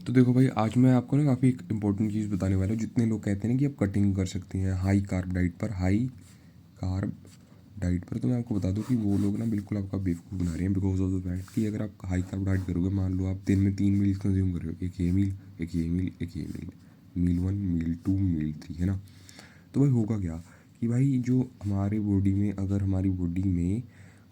तो देखो भाई, आज मैं आपको ना काफ़ी एक इंपॉर्टेंट चीज़ बताने वाला हूँ। जितने लोग कहते हैं ना कि आप कटिंग कर सकते हैं हाई कार्ब डाइट पर, तो मैं आपको बता दूं कि वो लोग ना बिल्कुल आपका बेवकूफ़ बना रहे हैं। बिकॉज ऑफ द फैक्ट कि अगर आप हाई कार्ब डाइट करोगे, मान लो आप दिन में 3 मील कंज्यूम कर रहे हो, एक ये मील, एक ये मील, एक ये मील, मील 1, मील 2, मील 3, है ना। तो भाई होगा क्या कि भाई जो हमारे बॉडी में, अगर हमारी बॉडी में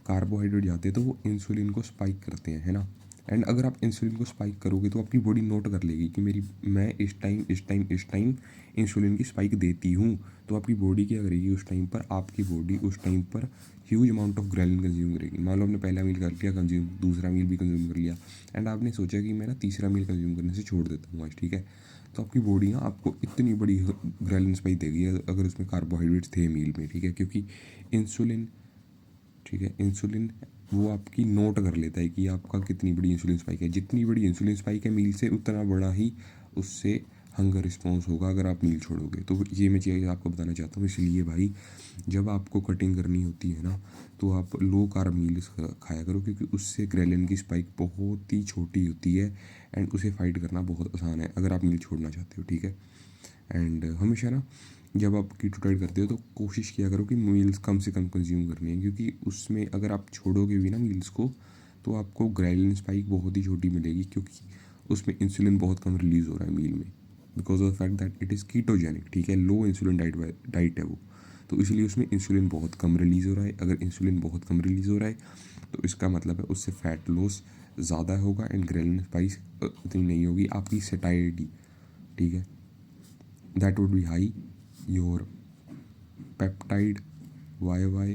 कार्बोहाइड्रेट जाते हैं तो वो इंसुलिन को स्पाइक करते हैं, है ना। एंड अगर आप इंसुलिन को स्पाइक करोगे तो आपकी बॉडी नोट कर लेगी कि मैं इस टाइम इंसुलिन की स्पाइक देती हूँ। तो आपकी बॉडी क्या करेगी उस टाइम पर, आपकी बॉडी उस टाइम पर huge amount of ghrelin consume करेगी। मान लो आपने पहला मील कर लिया कंज्यूम, दूसरा मील भी कंज्यूम कर लिया, एंड आपने सोचा कि मैं ना तीसरा मील कंज्यूम करने से छोड़ देता हूँ आज, ठीक है। तो आपकी बॉडी ना आपको इतनी बड़ी ग्रेलिन स्पाइक देगी अगर उसमें कार्बोहाइड्रेट्स थे मील में, ठीक है। क्योंकि इंसुलिन, ठीक है, इंसुलिन वो आपकी नोट कर लेता है कि आपका कितनी बड़ी इंसुलिन स्पाइक है। जितनी बड़ी इंसुलिन स्पाइक है मील से, उतना बड़ा ही उससे हंगर रिस्पॉन्स होगा अगर आप मील छोड़ोगे। तो ये मैं चीज़ आपको बताना चाहता हूँ। इसलिए भाई, जब आपको कटिंग करनी होती है ना, तो आप लो कार्ब मील्स खाया करो, क्योंकि उससे ग्रेलिन की स्पाइक बहुत ही छोटी होती है एंड उसे फाइट करना बहुत आसान है अगर आप मील छोड़ना चाहते हो, ठीक है। एंड हमेशा ना जब आप कीटो डाइट करते हो तो कोशिश किया करो कि मील्स कम से कम कंज्यूम करनी है, क्योंकि उसमें अगर आप छोड़ोगे भी ना मील्स को, तो आपको ग्रेलिन स्पाइक बहुत ही छोटी मिलेगी, क्योंकि उसमें इंसुलिन बहुत कम रिलीज़ हो रहा है मील में। Because of the fact that it is ketogenic, ठीक है, लो इंसुलिन डाइट है वो। तो इसलिए उसमें इंसुलिन बहुत कम रिलीज़ हो रहा है। अगर इंसुलिन बहुत कम रिलीज़ हो रहा है तो इसका मतलब है उससे फैट लॉस ज़्यादा होगा एंड ग्रेलिन स्पाइक उतनी नहीं होगी। आपकी सेटाइटी, ठीक है, that would be high, your peptide YY